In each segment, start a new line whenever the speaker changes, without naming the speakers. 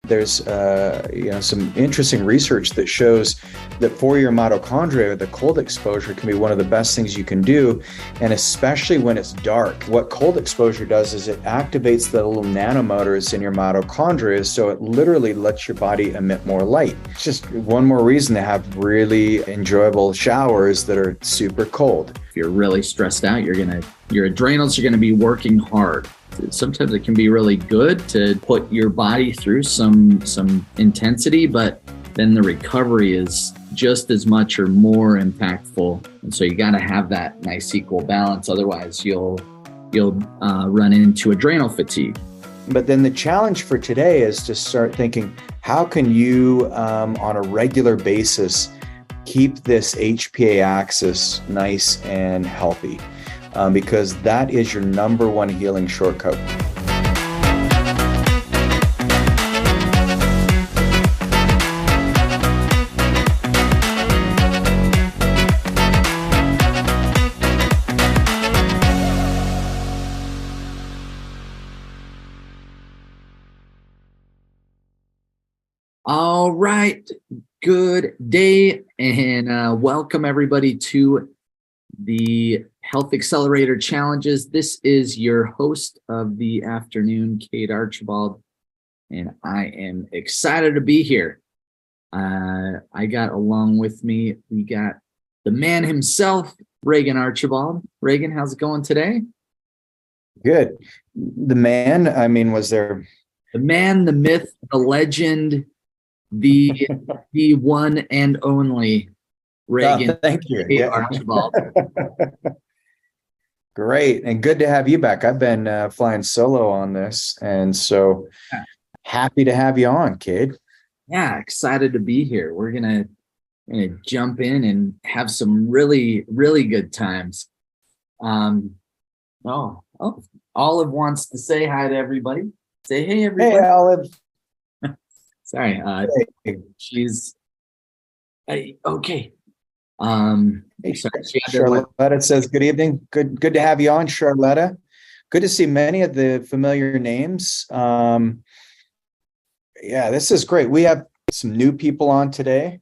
there's some interesting research that shows that for your mitochondria, the cold exposure can be one of the best things you can do, and especially when it's dark. What cold exposure does is it activates the little nanomotors in your mitochondria, so it literally lets your body emit more light. It's just one more reason to have really enjoyable showers that are super cold.
If you're really stressed out, your adrenals are going to be working hard. Sometimes it can be really good to put your body through some intensity, but then the recovery is just as much or more impactful. And so you got to have that nice equal balance. Otherwise, you'll run into adrenal fatigue.
But then the challenge for today is to start thinking, how can you, on a regular basis, keep this HPA axis nice and healthy? Because that is your number one healing shortcut.
All right. Good day and welcome everybody to the Health Accelerator Challenges. This is your host of the afternoon, Kate Archibald, and I am excited to be here. I got along with me, we got the man himself, Reagan Archibald. Reagan, how's it going today?
Good. The man, was there...
The man, the myth, the legend, the one and only Reagan.
Oh, thank you. Yeah.
Archibald.
Great. And good to have you back. I've been flying solo on this. And so happy to have you on, Cade.
Yeah, excited to be here. We're gonna jump in and have some really, really good times. Olive wants to say hi to everybody. Say hey, everybody.
Hey, Olive.
Sorry. She's okay.
Hey, Charlotte says good evening. Good to have you on, Charlotte. Good to see many of the familiar names. Yeah, this is great. We have some new people on today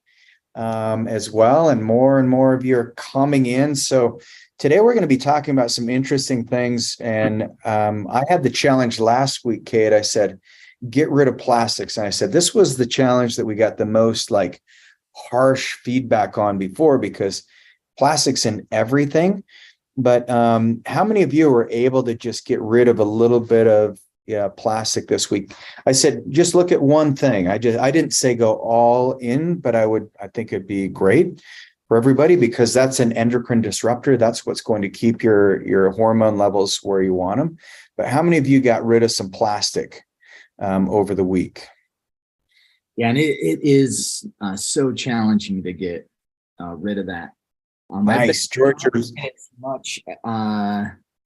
as well, and more of you are coming in. So today we're going to be talking about some interesting things. And I had the challenge last week, Kate. I said, get rid of plastics. And I said, this was the challenge that we got the most harsh feedback on before, because plastics in everything. But how many of you were able to just get rid of a little bit of plastic this week? I said, just look at one thing. I didn't say go all in, but I think it'd be great for everybody, because that's an endocrine disruptor. That's what's going to keep your hormone levels where you want them. But how many of you got rid of some plastic over the week?
Yeah, and it is so challenging to get rid of that.
Nice, George.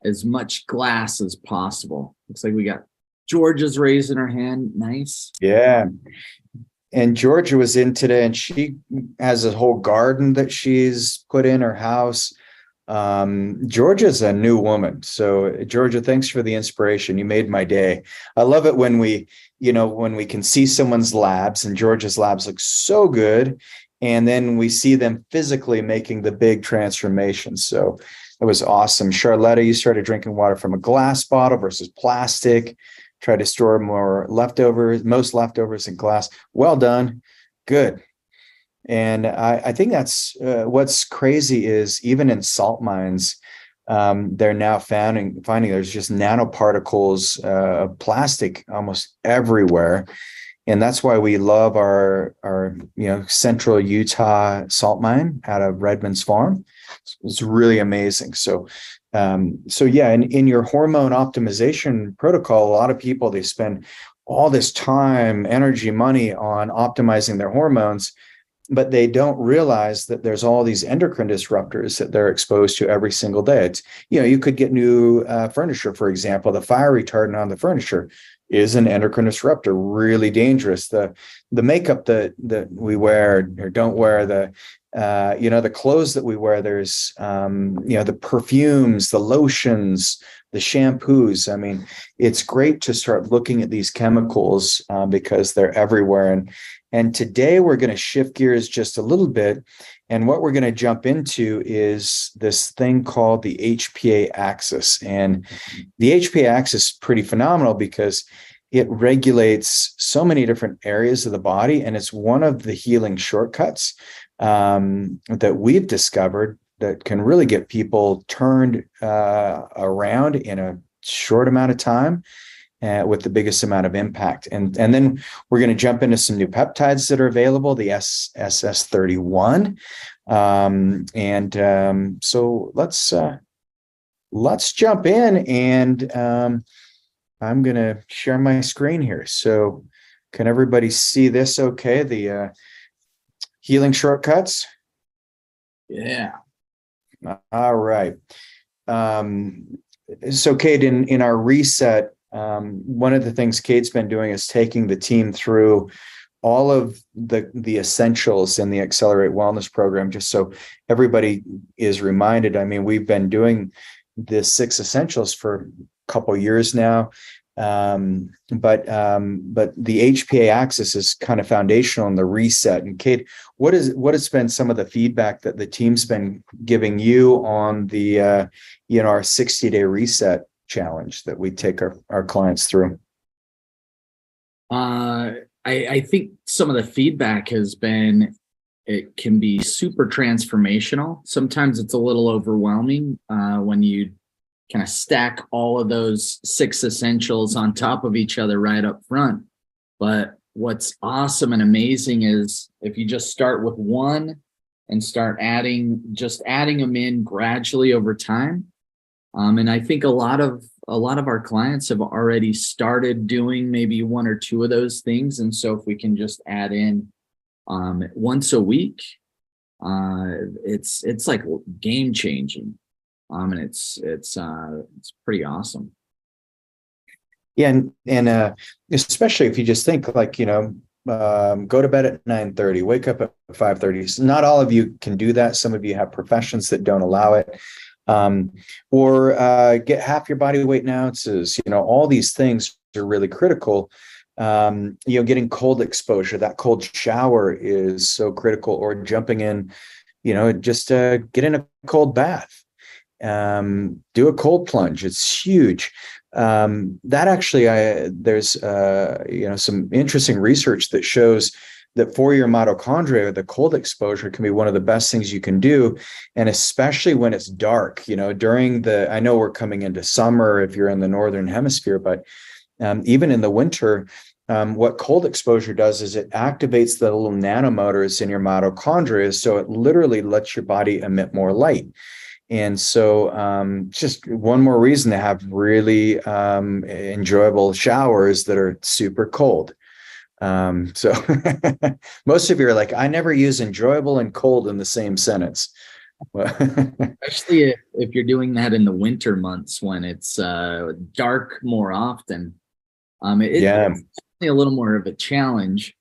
As much glass as possible. Looks like we got Georgia's raising her hand. Nice.
Yeah. And Georgia was in today, and she has a whole garden that she's put in her house. Georgia's a new woman. So Georgia, thanks for the inspiration. You made my day. I love it when we can see someone's labs, and Georgia's labs look so good. And then we see them physically making the big transformation. So it was awesome. Charlotta, you started drinking water from a glass bottle versus plastic. Try to store most leftovers in glass. Well done. Good. And I think that's what's crazy is even in salt mines, they're now finding there's just nanoparticles of plastic almost everywhere. And that's why we love our central Utah salt mine out of Redmond's Farm. It's really amazing. So yeah, in your hormone optimization protocol, a lot of people, they spend all this time, energy, money on optimizing their hormones, but they don't realize that there's all these endocrine disruptors that they're exposed to every single day. It's, you could get new furniture, for example. The fire retardant on the furniture is an endocrine disruptor, really dangerous. The makeup that we wear or don't wear, the clothes that we wear, there's, the perfumes, the lotions, the shampoos. I mean, it's great to start looking at these chemicals because they're everywhere. And today we're going to shift gears just a little bit. And what we're going to jump into is this thing called the HPA axis. And the HPA axis is pretty phenomenal because it regulates so many different areas of the body. And it's one of the healing shortcuts that we've discovered that can really get people turned around in a short amount of time with the biggest amount of impact. And then we're going to jump into some new peptides that are available, the SS31. So let's jump in, and I'm going to share my screen here. So can everybody see this okay? The healing shortcuts?
Yeah.
All right. So Kate, in our reset, one of the things Kate's been doing is taking the team through all of the essentials in the Accelerate Wellness program, just so everybody is reminded. I mean, we've been doing the 6 essentials for a couple of years now. But the HPA axis is kind of foundational in the reset. And Kate, what has been some of the feedback that the team's been giving you on the our 60-day reset challenge that we take our clients through?
I think some of the feedback has been, it can be super transformational. Sometimes it's a little overwhelming when you kind of stack all of those 6 essentials on top of each other right up front. But what's awesome and amazing is if you just start with one and start adding them in gradually over time. And I think a lot of our clients have already started doing maybe 1 or 2 of those things. And so if we can just add in once a week, it's like game changing. And it's pretty awesome.
Yeah, and especially if you just think like, go to bed at 9:30, wake up at 5:30. So not all of you can do that. Some of you have professions that don't allow it. Or get half your body weight in ounces. All these things are really critical. Getting cold exposure, that cold shower is so critical. Or jumping in, just get in a cold bath. Do a cold plunge. It's huge. That actually, there's some interesting research that shows that for your mitochondria, the cold exposure can be one of the best things you can do. And especially when it's dark, I know we're coming into summer if you're in the Northern Hemisphere, but even in the winter, what cold exposure does is it activates the little nanomotors in your mitochondria. So it literally lets your body emit more light. And so just one more reason to have really enjoyable showers that are super cold. So most of you are like, I never use enjoyable and cold in the same sentence.
Especially if you're doing that in the winter months when it's dark more often. It's definitely a little more of a challenge.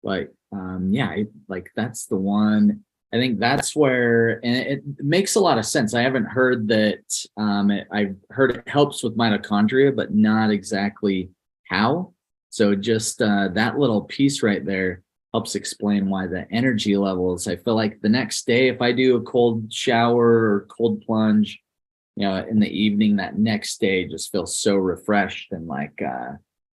But that's the one. I think that's where, and it makes a lot of sense. I haven't heard that. I've heard it helps with mitochondria, but not exactly how. So just that little piece right there helps explain why the energy levels. I feel like the next day, if I do a cold shower or cold plunge, in the evening, that next day just feels so refreshed and like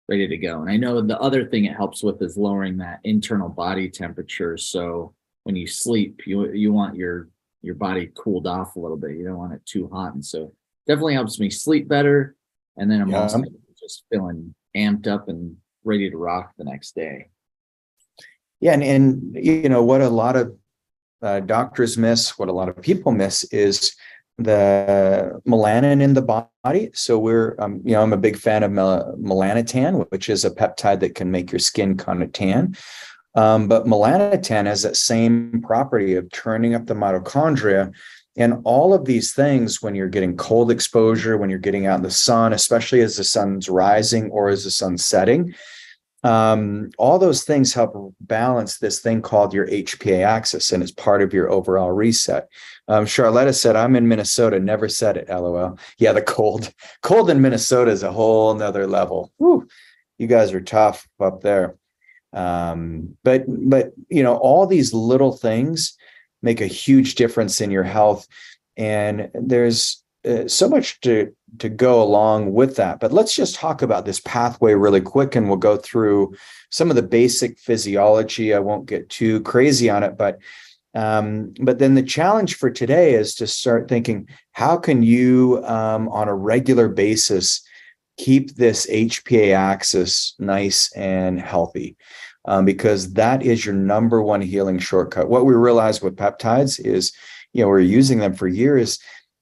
ready to go. And I know the other thing it helps with is lowering that internal body temperature. So when you sleep, you want your body cooled off a little bit. You don't want it too hot. And so definitely helps me sleep better. And then I'm also just feeling amped up and ready to rock the next day.
Yeah. And what a lot of doctors miss, what a lot of people miss is the melanin in the body. So I'm a big fan of melanotan, which is a peptide that can make your skin kind of tan. But melanotan has that same property of turning up the mitochondria. And all of these things, when you're getting cold exposure, when you're getting out in the sun, especially as the sun's rising or as the sun's setting, All those things help balance this thing called your HPA axis, and it's part of your overall reset. Charletta said, I'm in Minnesota, never said it, LOL. Yeah, the cold in Minnesota is a whole nother level. Whew, you guys are tough up there. But all these little things make a huge difference in your health. And there's so much to go along with that. But let's just talk about this pathway really quick, and we'll go through some of the basic physiology. I won't get too crazy on it, but then the challenge for today is to start thinking, how can you, on a regular basis, keep this HPA axis nice and healthy? Because that is your number one healing shortcut. What we realized with peptides is, we're using them for years,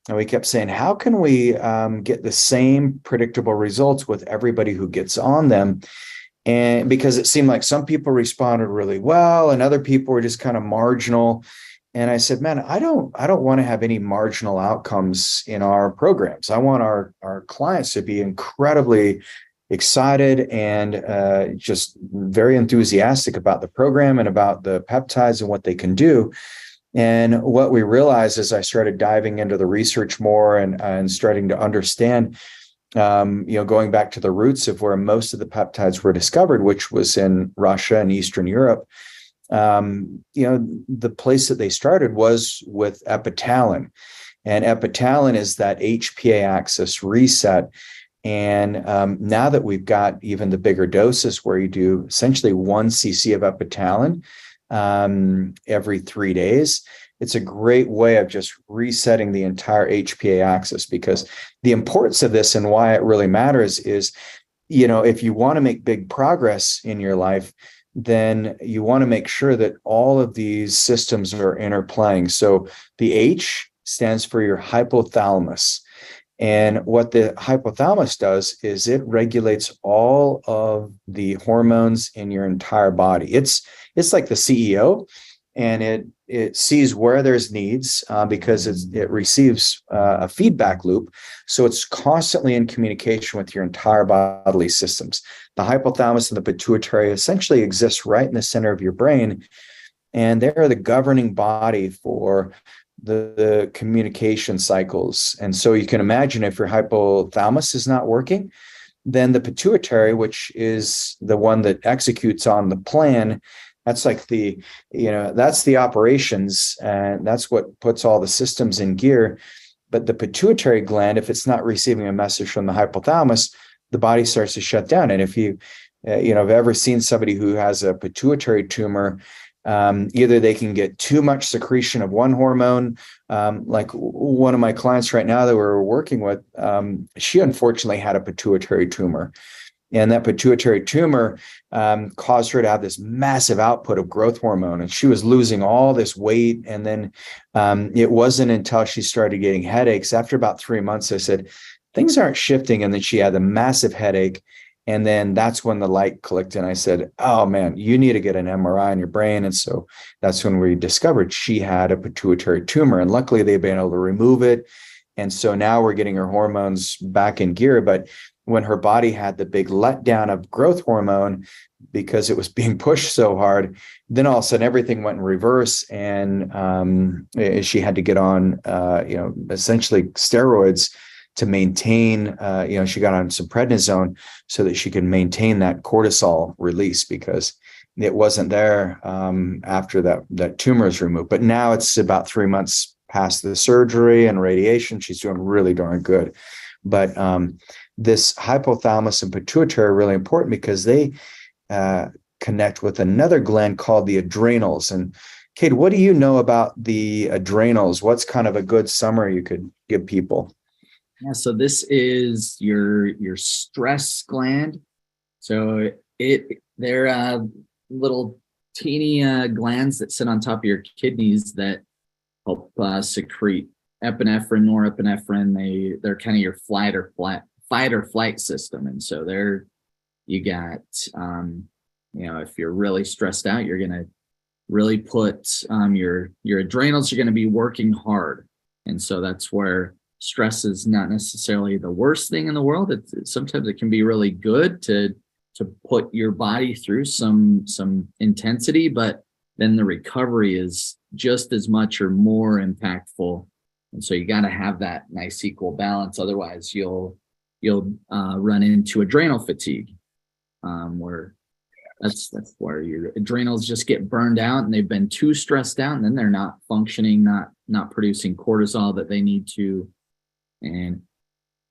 and we kept saying, how can we get the same predictable results with everybody who gets on them? And because it seemed like some people responded really well and other people were just kind of marginal. And I said, man, I don't want to have any marginal outcomes in our programs. I want our clients to be incredibly excited and just very enthusiastic about the program and about the peptides and what they can do. And what we realized as I started diving into the research more and starting to understand, going back to the roots of where most of the peptides were discovered, which was in Russia and Eastern Europe, the place that they started was with Epitalon. And Epitalon is that HPA axis reset. And now that we've got even the bigger doses where you do essentially 1 cc of Epitalon every 3 days, it's a great way of just resetting the entire HPA axis. Because the importance of this and why it really matters is, if you want to make big progress in your life, then you want to make sure that all of these systems are interplaying. So the H stands for your hypothalamus. And what the hypothalamus does is it regulates all of the hormones in your entire body. It's like the CEO, and it sees where there's needs because it receives a feedback loop. So it's constantly in communication with your entire bodily systems. The hypothalamus and the pituitary essentially exist right in the center of your brain, and they're the governing body for the communication cycles. And so you can imagine, if your hypothalamus is not working, then the pituitary, which is the one that executes on the plan, that's like that's the operations, and that's what puts all the systems in gear. But the pituitary gland, if it's not receiving a message from the hypothalamus, the body starts to shut down. And if you have ever seen somebody who has a pituitary tumor, either they can get too much secretion of one hormone, like one of my clients right now that we're working with, she unfortunately had a pituitary tumor. And that pituitary tumor caused her to have this massive output of growth hormone. And she was losing all this weight. And then it wasn't until she started getting headaches. After about 3 months, I said, things aren't shifting. And then she had a massive headache. And then that's when the light clicked. And I said, oh, man, you need to get an MRI on your brain. And so that's when we discovered she had a pituitary tumor. And luckily, they've been able to remove it. And so now we're getting her hormones back in gear. But when her body had the big letdown of growth hormone because it was being pushed so hard, then all of a sudden everything went in reverse, and she had to get on, essentially steroids to maintain, she got on some prednisone so that she could maintain that cortisol release, because it wasn't there after that tumor is removed. But now it's about 3 months past the surgery and radiation. She's doing really darn good. But this hypothalamus and pituitary are really important because they connect with another gland called the adrenals. And Kate, what do you know about the adrenals? What's kind of a good summary you could give people?
Yeah, so this is your stress gland. So they're little teeny glands that sit on top of your kidneys that help secrete epinephrine, norepinephrine. They're kind of your fight or flight system. And so you got if you're really stressed out, you're gonna really put your adrenals are gonna be working hard. And so that's where stress is not necessarily the worst thing in the world. Sometimes it can be really good to put your body through some intensity, but then the recovery is just as much or more impactful. And so you got to have that nice equal balance. Otherwise, you'll run into adrenal fatigue, where that's where your adrenals just get burned out and they've been too stressed out, and then they're not functioning, not producing cortisol that they need to. And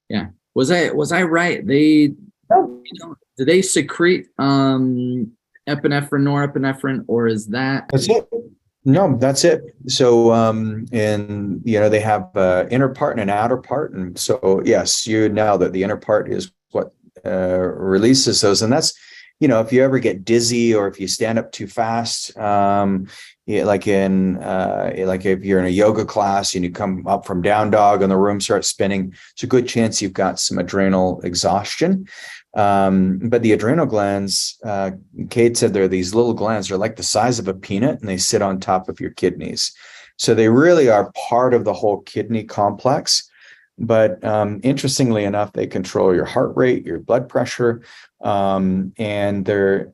yeah, was I right? They do they secrete epinephrine, norepinephrine, or is that?
That's it. No, that's it. So, and they have inner part and an outer part, and so yes, you know that the inner part is what releases those, and that's, if you ever get dizzy or if you stand up too fast, like if you're in a yoga class and you come up from down dog and the room starts spinning, it's a good chance you've got some adrenal exhaustion. But the adrenal glands, Kate said, they're these little glands. They're like the size of a peanut, and they sit on top of your kidneys. So they really are part of the whole kidney complex. But interestingly enough, they control your heart rate, your blood pressure, and they're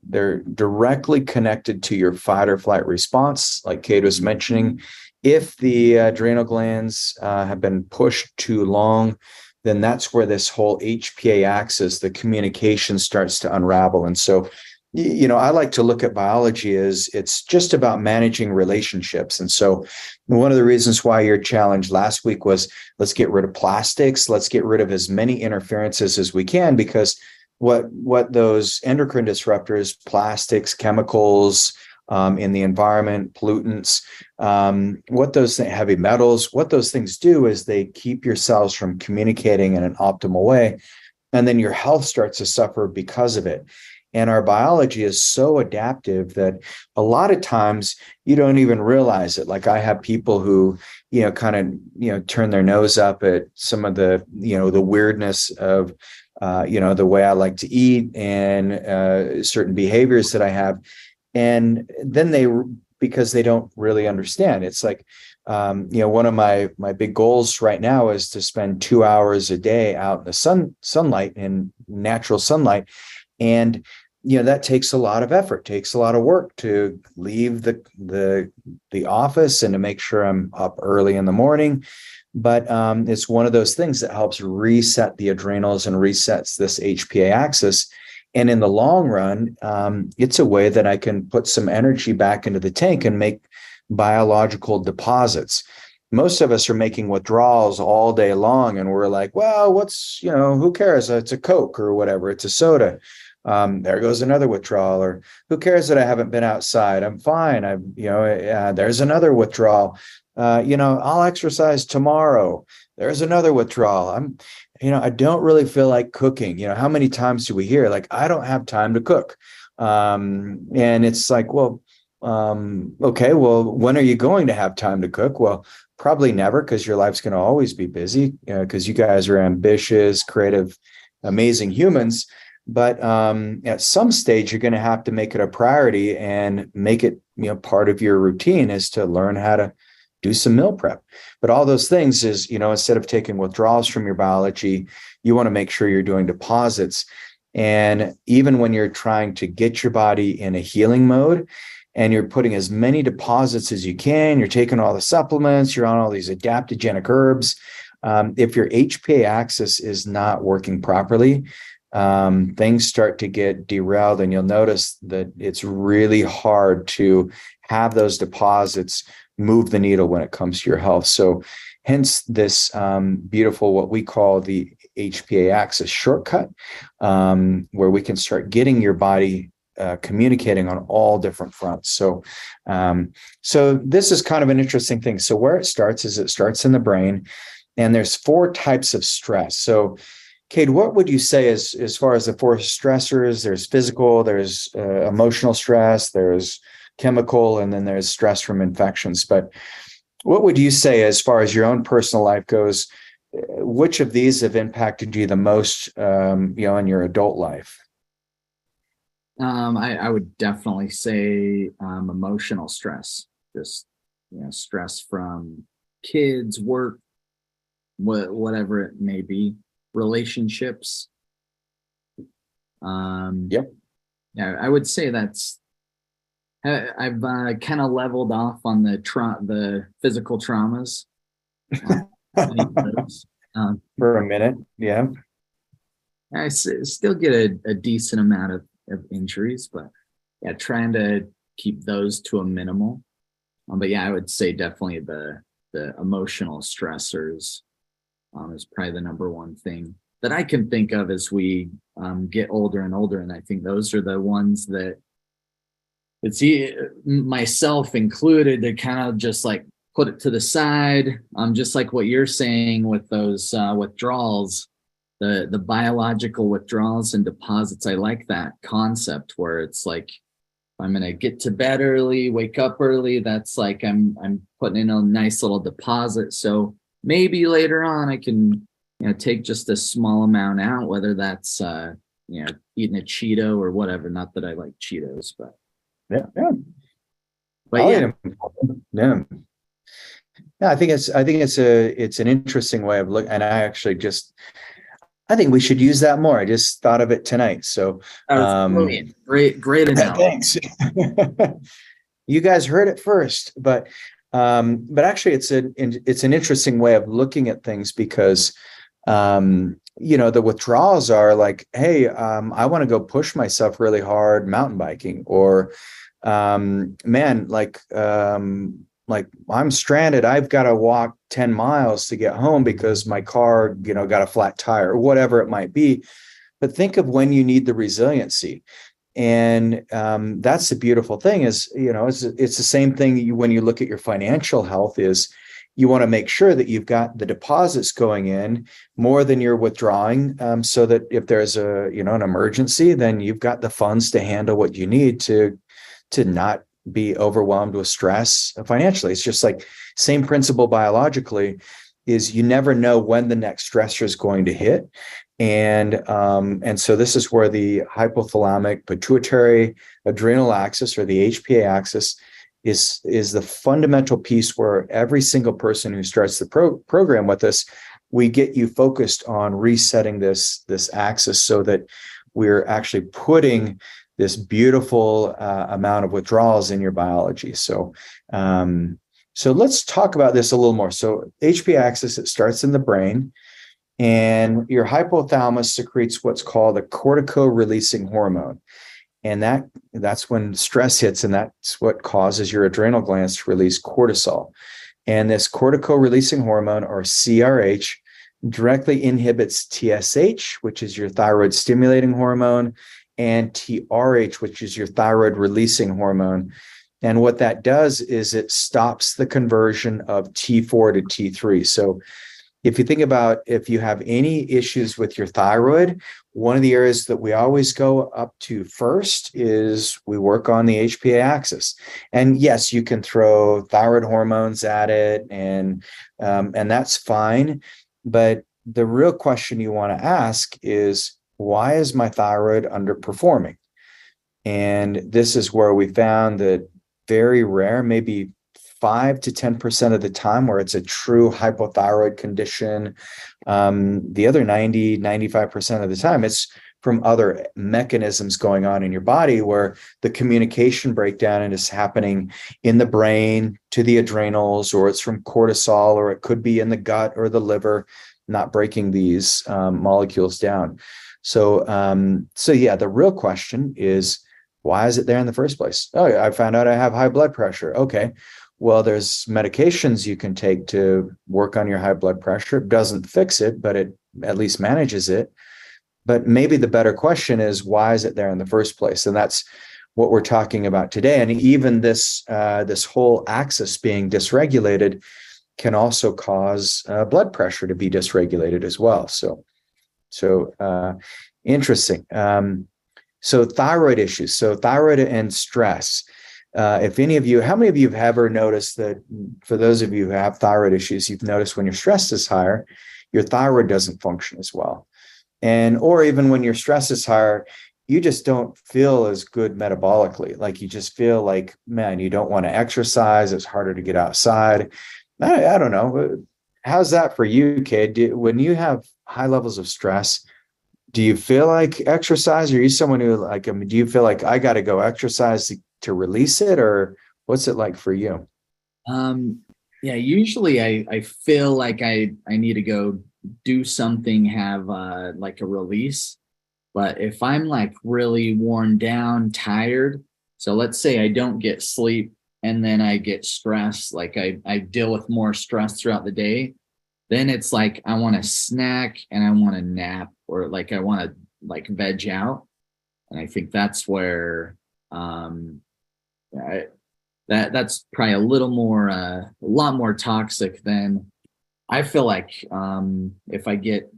directly connected to your fight or flight response, like Kate was mentioning. If the adrenal glands have been pushed too long, then that's where this whole HPA axis, the communication, starts to unravel. And so, I like to look at biology as it's just about managing relationships. And so one of the reasons why your challenge last week was, let's get rid of plastics, let's get rid of as many interferences as we can, because what those endocrine disruptors, plastics, chemicals, in the environment, pollutants, what those heavy metals, what those things do is they keep your cells from communicating in an optimal way. And then your health starts to suffer because of it. And our biology is so adaptive that a lot of times you don't even realize it. Like I have people who, turn their nose up at some of the, the weirdness of, the way I like to eat and certain behaviors that I have. And then because they don't really understand, it's like, one of my big goals right now is to spend 2 hours a day out in the sunlight, in natural sunlight. And, that takes a lot of effort, takes a lot of work to leave the office and to make sure I'm up early in the morning. But it's one of those things that helps reset the adrenals and resets this HPA axis. And in the long run, it's a way that I can put some energy back into the tank and make biological deposits. Most of us are making withdrawals all day long, and we're like, well, who cares? It's a Coke or whatever. It's a soda. There goes another withdrawal. Or who cares that I haven't been outside? I'm fine. There's another withdrawal. I'll exercise tomorrow. There's another withdrawal. I don't really feel like cooking. How many times do we hear, like, I don't have time to cook? And it's like, well, okay, well, when are you going to have time to cook? Well, probably never, because your life's going to always be busy, because you guys are ambitious, creative, amazing humans. But at some stage, you're going to have to make it a priority and make it, part of your routine is to learn how to do some meal prep. But all those things is, instead of taking withdrawals from your biology, you want to make sure you're doing deposits. And even when you're trying to get your body in a healing mode and you're putting as many deposits as you can, you're taking all the supplements, you're on all these adaptogenic herbs. If your HPA axis is not working properly, things start to get derailed, and you'll notice that it's really hard to have those deposits move the needle when it comes to your health. So hence this beautiful, what we call the HPA axis shortcut, where we can start getting your body communicating on all different fronts. So this is kind of an interesting thing. So where it starts in the brain, and there's 4 types of stress. So Kate, what would you say as far as the 4 stressors? There's physical, there's emotional stress, there's chemical, and then there's stress from infections. But what would you say as far as your own personal life goes? Which of these have impacted you the most, in your adult life?
I would definitely say emotional stress, just stress from kids, work, whatever it may be, relationships.
Yep.
Yeah, I would say I've kind of leveled off on the physical traumas. Any of those.
For a minute. Yeah.
Still get a decent amount of injuries, but yeah, trying to keep those to a minimal. But yeah, I would say definitely the emotional stressors is probably the number one thing that I can think of as we get older and older. And I think those are the ones that it's myself included to kind of just like put it to the side. Just like what you're saying with those withdrawals, the biological withdrawals and deposits. I like that concept where it's like I'm gonna get to bed early, wake up early. That's like I'm putting in a nice little deposit. So maybe later on I can take just a small amount out, whether that's eating a Cheeto or whatever. Not that I like Cheetos, but
Yeah.
but yeah.
Yeah. Yeah, I think it's an interesting way of looking, and I think we should use that more. I just thought of it tonight. So
That was brilliant. Great
thanks.
analogy.
You guys heard it first, but actually it's an interesting way of looking at things because the withdrawals are like, hey, I want to go push myself really hard mountain biking, or man, like I'm stranded. I've got to walk 10 miles to get home because my car, got a flat tire or whatever it might be. But think of when you need the resiliency. And that's the beautiful thing is, it's the same thing when you look at your financial health is you want to make sure that you've got the deposits going in more than you're withdrawing, so that if there's an emergency, then you've got the funds to handle what you need to not be overwhelmed with stress financially. It's just like same principle biologically is you never know when the next stressor is going to hit. And so this is where the hypothalamic pituitary adrenal axis, or the HPA axis, is the fundamental piece where every single person who starts the program with us, we get you focused on resetting this axis so that we're actually putting this beautiful amount of withdrawals in your biology. So let's talk about this a little more. So HPA axis, it starts in the brain, and your hypothalamus secretes what's called a cortico-releasing hormone. And that's when stress hits, and that's what causes your adrenal glands to release cortisol. And this cortico-releasing hormone, or CRH, directly inhibits TSH, which is your thyroid stimulating hormone, and TRH, which is your thyroid releasing hormone. And what that does is it stops the conversion of T4 to T3. So if you think about if you have any issues with your thyroid, one of the areas that we always go up to first is we work on the HPA axis. And yes, you can throw thyroid hormones at it, and that's fine. But the real question you want to ask is, why is my thyroid underperforming? And this is where we found that very rare, maybe 5 to 10% of the time, where it's a true hypothyroid condition. The other 95% of the time, it's from other mechanisms going on in your body where the communication breakdown is happening in the brain to the adrenals, or it's from cortisol, or it could be in the gut or the liver, not breaking these molecules down. So yeah, the real question is, why is it there in the first place? Oh, I found out I have high blood pressure. Okay. Well, there's medications you can take to work on your high blood pressure. It doesn't fix it, but it at least manages it. But maybe the better question is, why is it there in the first place? And that's what we're talking about today. And even this whole axis being dysregulated can also cause blood pressure to be dysregulated as well. So interesting. So thyroid issues. So thyroid and stress. If any of you, how many of you have ever noticed that, for those of you who have thyroid issues, you've noticed when your stress is higher, your thyroid doesn't function as well. Or even when your stress is higher, you just don't feel as good metabolically. Like you just feel like, man, you don't want to exercise. It's harder to get outside. I don't know. How's that for you, kid? When you have high levels of stress, Do you feel like exercise? Are you someone who like, do you feel like I got to go exercise to release it, or what's it like for you?
Um, yeah, usually I feel like I need to go do something, have like a release. But if I'm like really worn down, tired, so let's say I don't get sleep and then I get stressed, like I deal with more stress throughout the day, then it's like I want to snack and I want to nap, or like I want to like veg out. And I think that's where I, that's probably a little more a lot more toxic than I feel like if I get,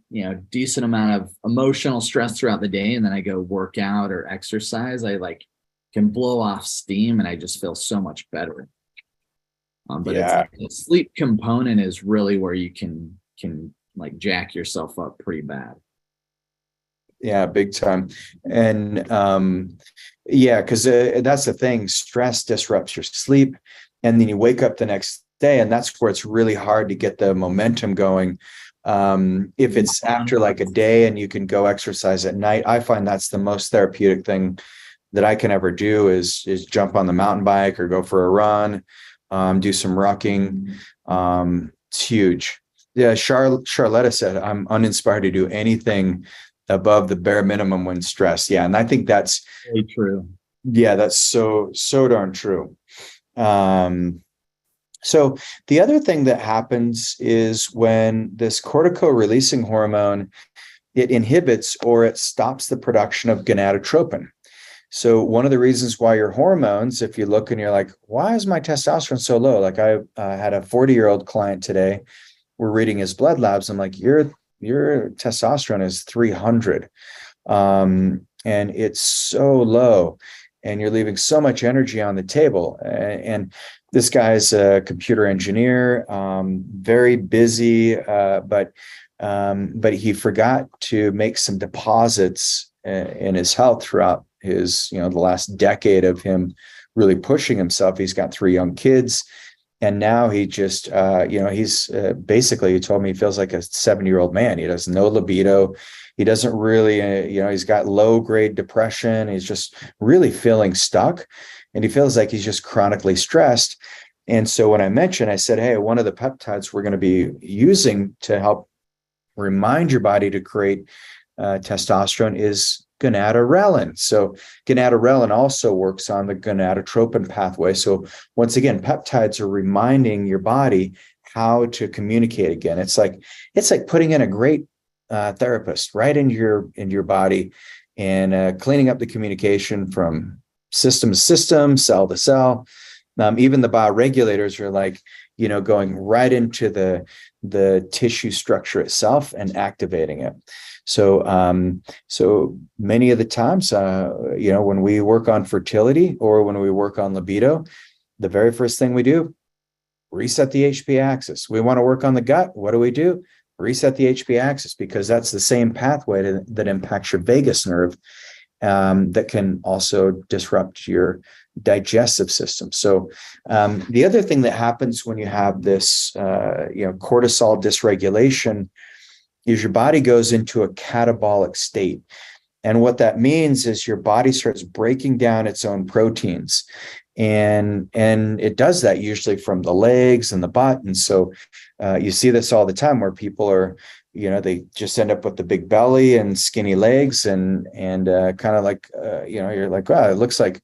decent amount of emotional stress throughout the day and then I go work out or exercise, I like can blow off steam and I just feel so much better. But it's
Yeah.
like the sleep component is really where you can like jack yourself up pretty bad.
Yeah, big time. And yeah, because that's the thing. Stress disrupts your sleep, and then you wake up the next day, and that's where it's really hard to get the momentum going. If it's after like a day and you can go exercise at night, I find that's the most therapeutic thing that I can ever do is jump on the mountain bike or go for a run, do some rucking. It's huge. Yeah, Charletta said, I'm uninspired to do anything above the bare minimum when stressed. Yeah. And I think that's,
Very true.
yeah, that's so darn true. Um, so the other thing that happens is when this cortico releasing hormone, it inhibits or it stops the production of gonadotropin. So one of the reasons why your hormones, if you look and you're like, why is my testosterone so low? Like I had a 40-year-old client today. We're reading his blood labs. I'm like, your testosterone is 300, and it's so low, and you're leaving so much energy on the table. And this guy's a computer engineer, very busy, but he forgot to make some deposits in his health throughout his, the last decade of him really pushing himself. He's got 3 young kids. And now he just, he's basically, he told me he feels like a 70-year-old man. He has no libido. He doesn't really, he's got low grade depression. He's just really feeling stuck. And he feels like he's just chronically stressed. And so when I said, hey, one of the peptides we're going to be using to help remind your body to create testosterone is gonadorelin. So gonadorelin also works on the gonadotropin pathway. So once again, peptides are reminding your body how to communicate again. It's like putting in a great therapist right into your body and cleaning up the communication from system to system, cell to cell. Even the bioregulators are like, going right into the tissue structure itself and activating it. So many of the times, when we work on fertility or when we work on libido, the very first thing we do, reset the HPA axis. We want to work on the gut. What do? Reset the HPA axis, because that's the same pathway that impacts your vagus nerve, that can also disrupt your digestive system. So the other thing that happens when you have this, cortisol dysregulation is your body goes into a catabolic state. And what that means is your body starts breaking down its own proteins. And it does that usually from the legs and the butt. And so you see this all the time where people are, they just end up with the big belly and skinny legs and kind of like, you're like, wow, it looks like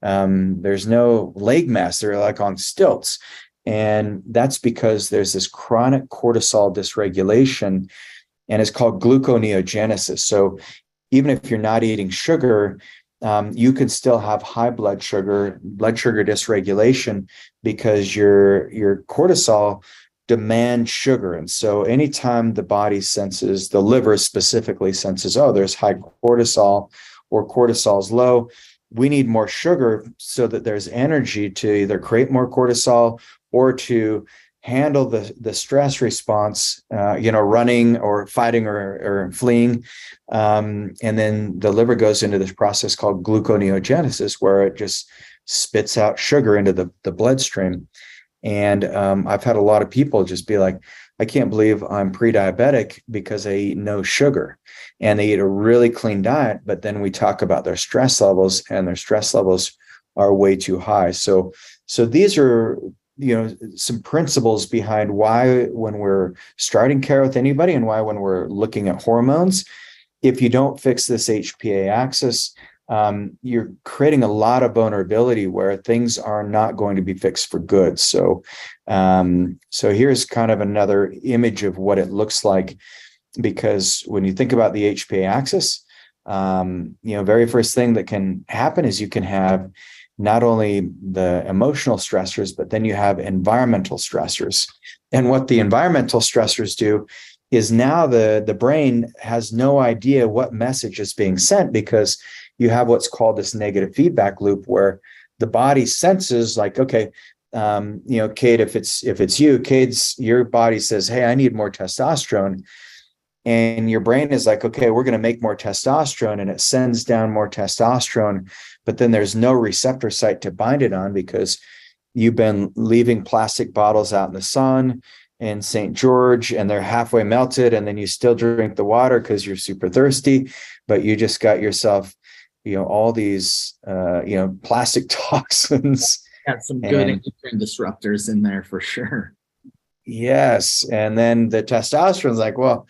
there's no leg mass. They're like on stilts. And that's because there's this chronic cortisol dysregulation, and it's called gluconeogenesis. So even if you're not eating sugar, you can still have high blood sugar dysregulation, because your cortisol demands sugar. And so anytime the body senses, the liver specifically senses, oh, there's high cortisol or cortisol's low, we need more sugar so that there's energy to either create more cortisol or to handle the stress response, running or fighting or fleeing. And then the liver goes into this process called gluconeogenesis, where it just spits out sugar into the bloodstream. And I've had a lot of people just be like, I can't believe I'm pre-diabetic because I eat no sugar, and they eat a really clean diet. But then we talk about their stress levels, and their stress levels are way too high. So these are, some principles behind why, when we're starting care with anybody, and why when we're looking at hormones, if you don't fix this HPA axis, you're creating a lot of vulnerability where things are not going to be fixed for good. So here's kind of another image of what it looks like, because when you think about the HPA axis, very first thing that can happen is you can have not only the emotional stressors, but then you have environmental stressors. And what the environmental stressors do is now the brain has no idea what message is being sent, because you have what's called this negative feedback loop, where the body senses like, okay, Cade, if it's you, your body says, hey, I need more testosterone. And your brain is like, okay, we're going to make more testosterone, and it sends down more testosterone, but then there's no receptor site to bind it on, because you've been leaving plastic bottles out in the sun in St. George, and they're halfway melted, and then you still drink the water because you're super thirsty, but you just got yourself, all these, plastic toxins.
Got some good endocrine disruptors in there for sure.
Yes. And then the testosterone is like, well,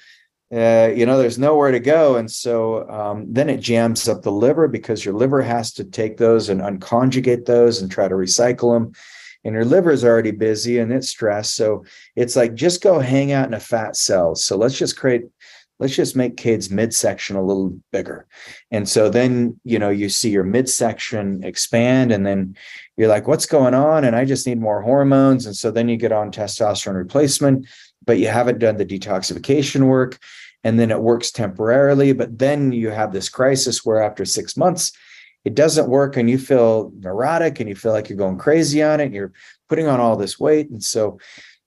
there's nowhere to go. And so then it jams up the liver, because your liver has to take those and unconjugate those and try to recycle them. And your liver is already busy and it's stressed. So it's like, just go hang out in a fat cell. So let's just make Cade's midsection a little bigger. And so then, you see your midsection expand, and then you're like, what's going on? And I just need more hormones. And so then you get on testosterone replacement, but you haven't done the detoxification work. And then it works temporarily, but then you have this crisis where after 6 months, it doesn't work, and you feel neurotic, and you feel like you're going crazy on it, and you're putting on all this weight. And so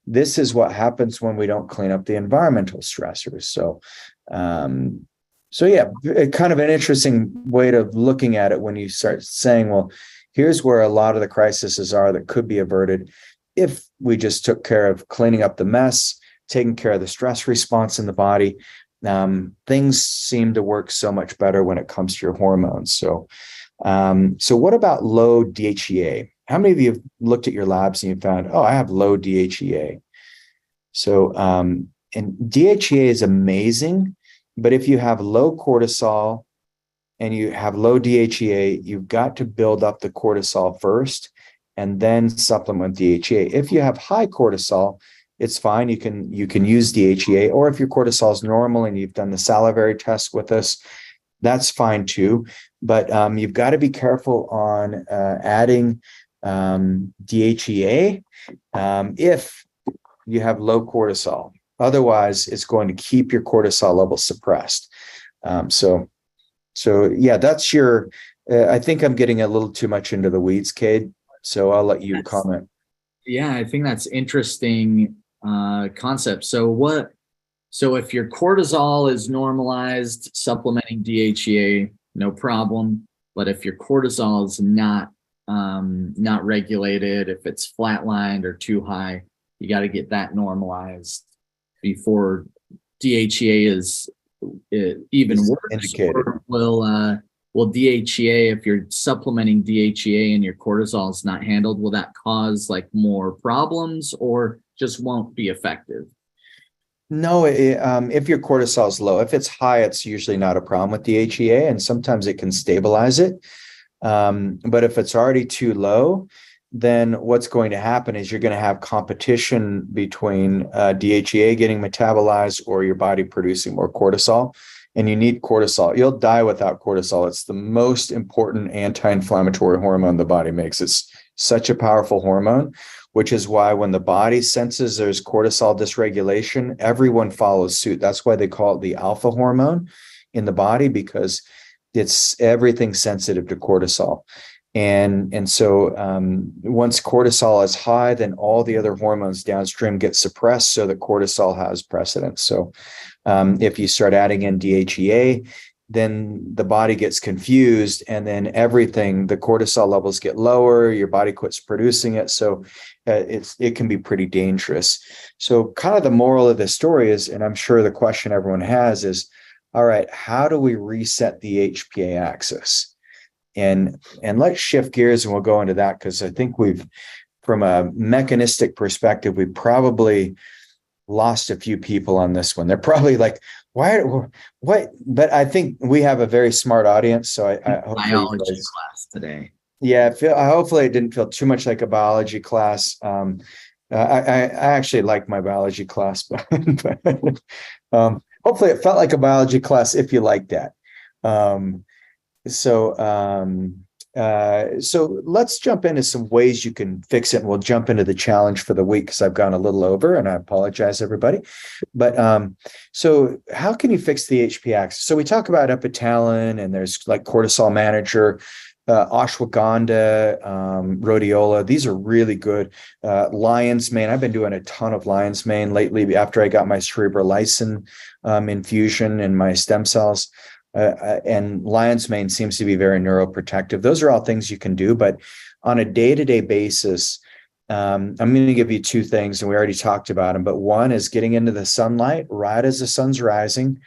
this is what happens when we don't clean up the environmental stressors. So kind of an interesting way of looking at it when you start saying, well, here's where a lot of the crises are that could be averted if we just took care of cleaning up the mess, taking care of the stress response in the body. Things seem to work so much better when it comes to your hormones. So what about low DHEA? How many of you have looked at your labs and you found, oh, I have low DHEA? So, and DHEA is amazing, but if you have low cortisol and you have low DHEA, you've got to build up the cortisol first and then supplement DHEA. If you have high cortisol, it's fine. You can use DHEA, or if your cortisol is normal and you've done the salivary test with us, that's fine too. But you've got to be careful on adding DHEA if you have low cortisol. Otherwise, it's going to keep your cortisol levels suppressed. So yeah, that's your. I think I'm getting a little too much into the weeds, Cade. So I'll let you comment.
Yeah, I think that's interesting concept. So if your cortisol is normalized, supplementing DHEA, no problem. But if your cortisol is not regulated, if it's flatlined or too high, you got to get that normalized before DHEA is even worse. Indicated. Will DHEA, if you're supplementing DHEA and your cortisol is not handled, will that cause like more problems, or just won't be effective?
No, if your cortisol is low, if it's high, it's usually not a problem with DHEA, and sometimes it can stabilize it. But if it's already too low, then what's going to happen is you're going to have competition between DHEA getting metabolized or your body producing more cortisol. And you need cortisol. You'll die without cortisol. It's the most important anti-inflammatory hormone the body makes. It's such a powerful hormone, which is why when the body senses there's cortisol dysregulation, everyone follows suit. That's why they call it the alpha hormone in the body, because it's everything sensitive to cortisol. And so once cortisol is high, then all the other hormones downstream get suppressed so that cortisol has precedence. So if you start adding in DHEA, then the body gets confused, and then the cortisol levels get lower, your body quits producing it. So it can be pretty dangerous. So kind of the moral of the story is, and I'm sure the question everyone has is, all right, how do we reset the HPA axis? And let's shift gears and we'll go into that, because I think from a mechanistic perspective, we probably lost a few people on this one. They're probably like, what? But I think we have a very smart audience. So I
biology class today.
Yeah, hopefully it didn't feel too much like a biology class. I actually like my biology class, but hopefully it felt like a biology class if you like that. So let's jump into some ways you can fix it, and we'll jump into the challenge for the week, because I've gone a little over, and I apologize, everybody. But so how can you fix the HPA axis? So we talk about Epitalon, and there's like cortisol manager, ashwagandha, rhodiola. These are really good. Lion's mane. I've been doing a ton of lion's mane lately after I got my cerebrolysin infusion and my stem cells. And lion's mane seems to be very neuroprotective. Those are all things you can do, but on a day-to-day basis, I'm going to give you two things, and we already talked about them, but one is getting into the sunlight right as the sun's rising.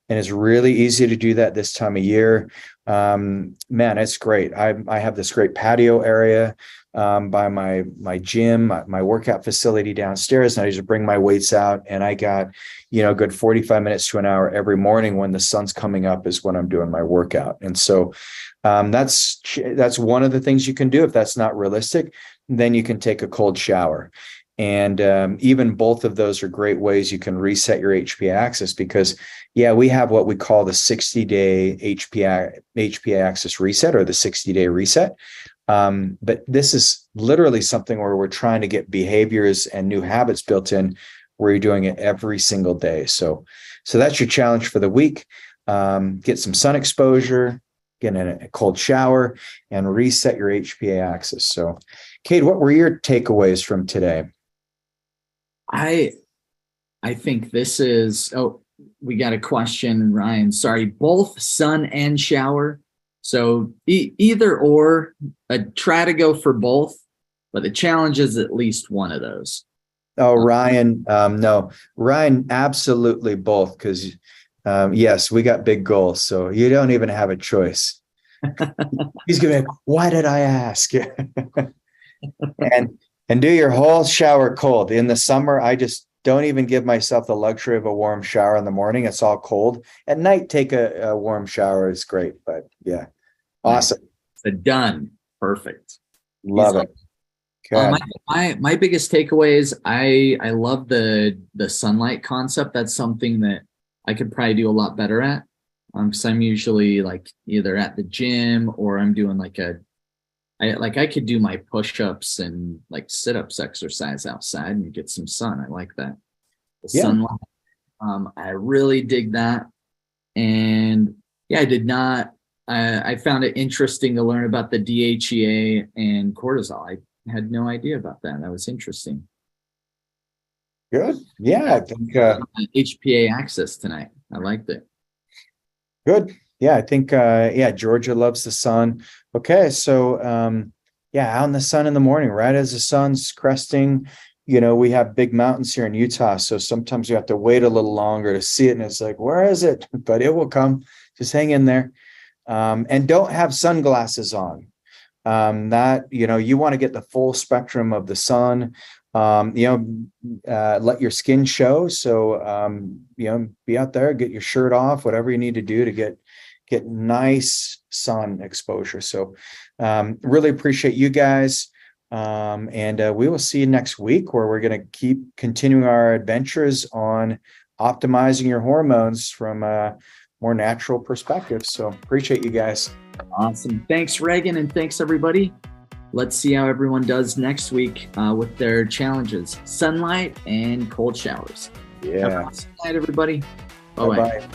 And it's really easy to do that this time of year. Man, it's great. I have this great patio area by my gym, my workout facility downstairs, and I just bring my weights out, and I got, good 45 minutes to an hour every morning when the sun's coming up is when I'm doing my workout. And so that's one of the things you can do. If that's not realistic, then you can take a cold shower. And even both of those are great ways you can reset your HPA axis, because we have what we call the 60-day HPA axis reset, or the 60-day reset. But this is literally something where we're trying to get behaviors and new habits built in, where you're doing it every single day. So that's your challenge for the week. Get some sun exposure, get in a cold shower, and reset your HPA axis. So, Kate, what were your takeaways from today?
I think this is, we got a question, Ryan. Sorry, both sun and shower. So either or, try to go for both, but the challenge is at least one of those.
Oh, Ryan, no, Ryan, absolutely both. Because yes, we got big goals, so you don't even have a choice. He's gonna be like, why did I ask? And do your whole shower cold. In the summer, I just don't even give myself the luxury of a warm shower in the morning. It's all cold. At night, take a warm shower. It's great. But yeah, awesome.
Done. Perfect.
Love it. Okay.
My biggest takeaway is I love the sunlight concept. That's something that I could probably do a lot better at. Because I'm usually like either at the gym, or I'm doing I could do my push-ups and like sit-ups exercise outside and get some sun. I like that. The sunlight. I really dig that. And I found it interesting to learn about the DHEA and cortisol. I had no idea about that. That was interesting.
Good. Yeah, I think
HPA axis tonight. I liked it.
Good. Yeah, I think Georgia loves the sun. Okay, so out in the sun in the morning, right as the sun's cresting. We have big mountains here in Utah, so sometimes you have to wait a little longer to see it, and it's like, where is it? But it will come. Just hang in there, and don't have sunglasses on. You want to get the full spectrum of the sun. Let your skin show. So be out there, get your shirt off, whatever you need to do to get nice sun exposure. So really appreciate you guys. And we will see you next week, where we're going to keep continuing our adventures on optimizing your hormones from a more natural perspective. So appreciate you guys.
Awesome. Thanks, Reagan. And thanks, everybody. Let's see how everyone does next week with their challenges, sunlight and cold showers.
Yeah.
Have a nice night, everybody.
Bye-bye.